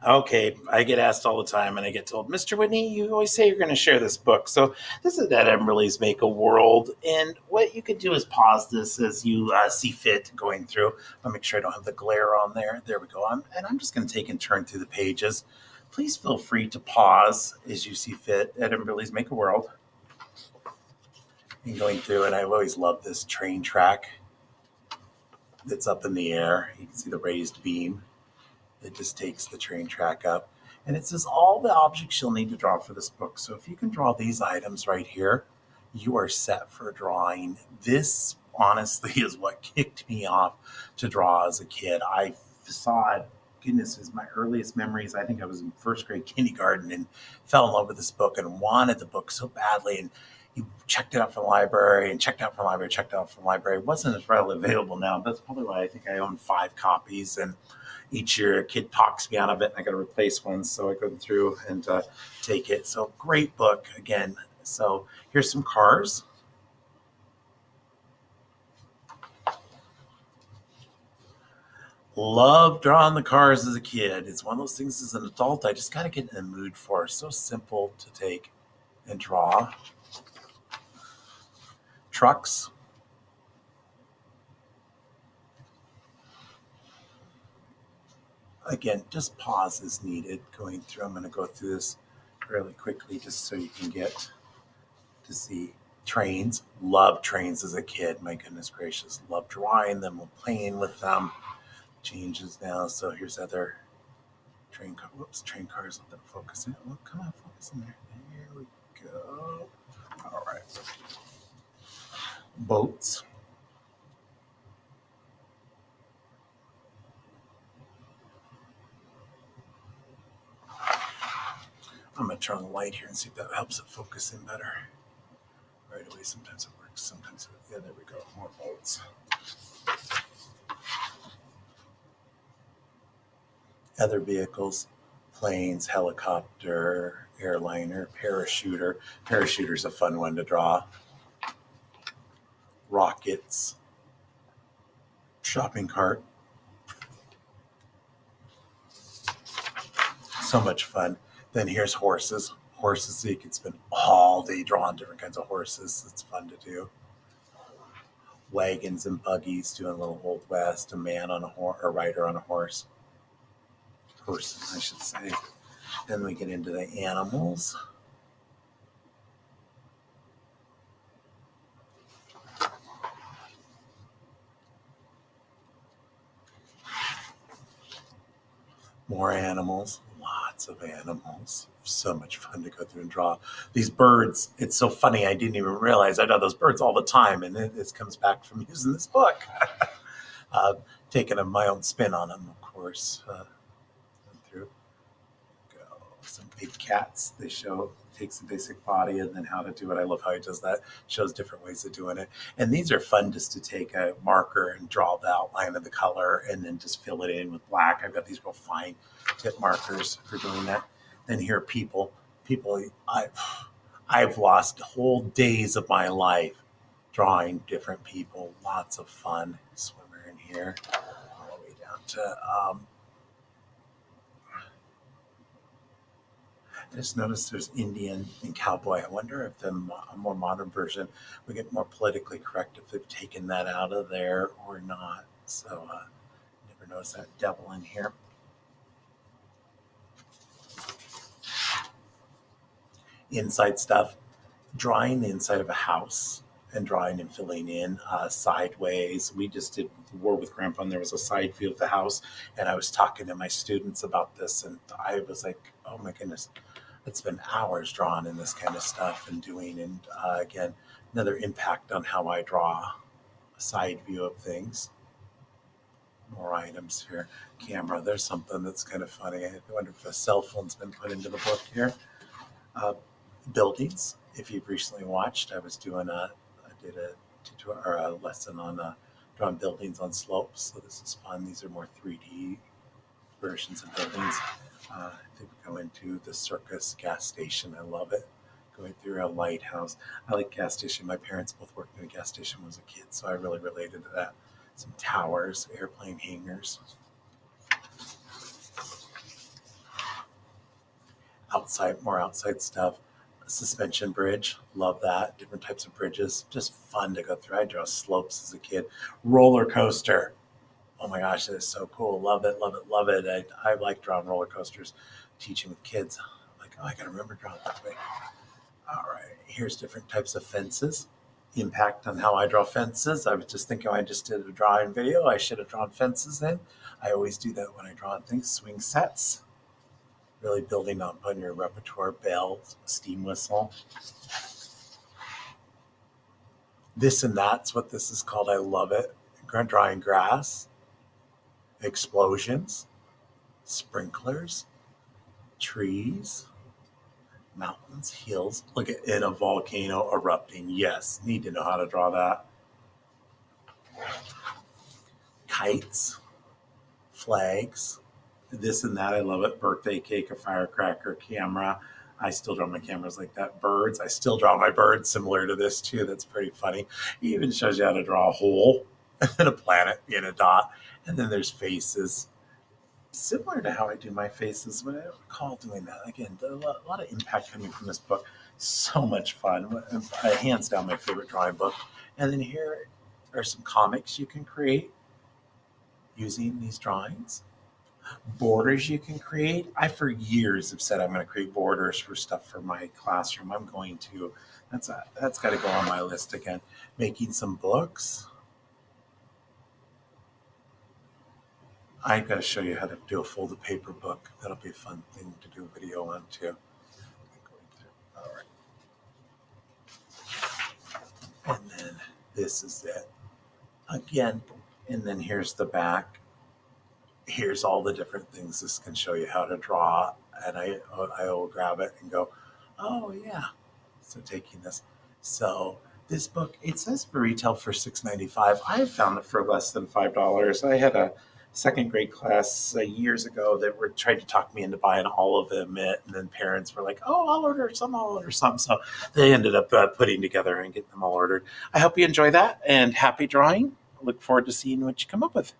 Okay, I get asked all the time, and I get told, Mr. Whitney, you always say you're going to share this book. So this is at Emberley's Make a World, and what you could do is pause this as you see fit going through. I'll make sure I don't have the glare on there. There we go. I'm just going to take and turn through the pages. Please feel free to pause as you see fit at Emberley's Make a World. And going through, and I've always loved this train track that's up in the air. You can see the raised beam. It just takes the train track up. And it says all the objects you'll need to draw for this book. So if you can draw these items right here, you are set for drawing. This honestly is what kicked me off to draw as a kid. I saw it, goodness, is my earliest memories. I think I was in first grade kindergarten and fell in love with this book and wanted the book so badly. And you checked it out from the library and checked out from the library, checked out from the library. It wasn't as readily available now. That's probably why I think I own 5 copies. And each year a kid talks me out of it and I got to replace one. So I go through and take it. So great book again. So here's some cars. Love drawing the cars as a kid. It's one of those things as an adult I just got to get in the mood for. So simple to take and draw. Trucks. Again, just pause as needed going through. I'm going to go through this fairly quickly just so you can get to see trains. Love trains as a kid. My goodness gracious. Love drawing them, playing with them. Changes now. So here's other train car. Whoops, train cars. Let them focus in. Oh, come on, focus in there. There we go. All right. Boats. I'm going to turn on the light here and see if that helps it focus in better. Right away, sometimes it works. Sometimes, yeah, there we go. More boats. Other vehicles, planes, helicopter, airliner, parachuter. Parachuter's a fun one to draw. Rockets, shopping cart. So much fun. Then here's horses. Horses, so you can spend all day drawing different kinds of horses. It's fun to do. Wagons and buggies, doing a little Old West, a man on a horse, a rider on a horse. Horses, I should say. Then we get into the animals. More animals, lots of animals. So much fun to go through and draw. These birds, it's so funny. I didn't even realize I draw those birds all the time. And this comes back from using this book. Taking my own spin on them, of course. Through. Go. Some big cats. They show takes the basic body and then how to do it. I love how he does that. Shows different ways of doing it. And these are fun just to take a marker and draw the outline of the color and then just fill it in with black. I've got these real fine tip markers for doing that. Then here are people. People, I've lost whole days of my life drawing different people. Lots of fun. Swimmer in here. All the way down to I just noticed there's Indian and cowboy. I wonder if the more modern version would get more politically correct if they've taken that out of there or not. So never noticed that devil in here. Inside stuff, drawing the inside of a house and drawing and filling in sideways. We just did War with Grandpa, and there was a side view of the house, and I was talking to my students about this, and I was like, oh my goodness, it's been hours drawing in this kind of stuff and doing, and again, another impact on how I draw a side view of things. More items here. Camera, there's something that's kind of funny. I wonder if a cell phone's been put into the book here. Buildings. If you've recently watched, I did a tutorial or a lesson on drawing buildings on slopes. So this is fun. These are more 3D versions of buildings. I think we go into the Circus gas station. I love it. Going through a lighthouse. I like gas station. My parents both worked in a gas station when I was a kid, so I really related to that. Some towers, airplane hangars. more outside stuff. Suspension bridge, love that. Different types of bridges, just fun to go through. I draw slopes as a kid. Roller coaster, oh my gosh, that is so cool. Love it, love it, love it. I like drawing roller coasters, teaching with kids. Like, oh, I gotta remember drawing that way. All right, here's different types of fences. Impact on how I draw fences. I was just thinking I just did a drawing video. I should have drawn fences in. I always do that when I draw things. Swing sets, really building up on your repertoire. Bells, steam whistle. This and that's what this is called. I love it. Drawing grass, explosions, sprinklers, trees, mountains, hills. Look at in a volcano erupting. Yes, need to know how to draw that. Kites, flags, this and that. I love it. Birthday cake, a firecracker, camera. I still draw my cameras like that. Birds. I still draw my birds similar to this too. That's pretty funny. It even shows you how to draw a hole and a planet being a dot. And then there's faces. Similar to how I do my faces, but I don't recall doing that. Again, a lot of impact coming from this book. So much fun. Hands down my favorite drawing book. And then here are some comics you can create using these drawings. Borders you can create. I for years have said I'm going to create borders for stuff for my classroom. I'm going to. That's got to go on my list again. Making some books. I got to show you how to do a folded paper book. That'll be a fun thing to do a video on too. All right. And then this is it. Again, and then here's the back. Here's all the different things this can show you how to draw. And I will grab it and go, oh yeah. So taking this. So this book, it says for retail for $6.95. I found it for less than $5. I had a second grade class years ago that were trying to talk me into buying all of them, and then parents were like, oh, I'll order some. So they ended up putting together and getting them all ordered. I hope you enjoy that, and happy drawing. Look forward to seeing what you come up with.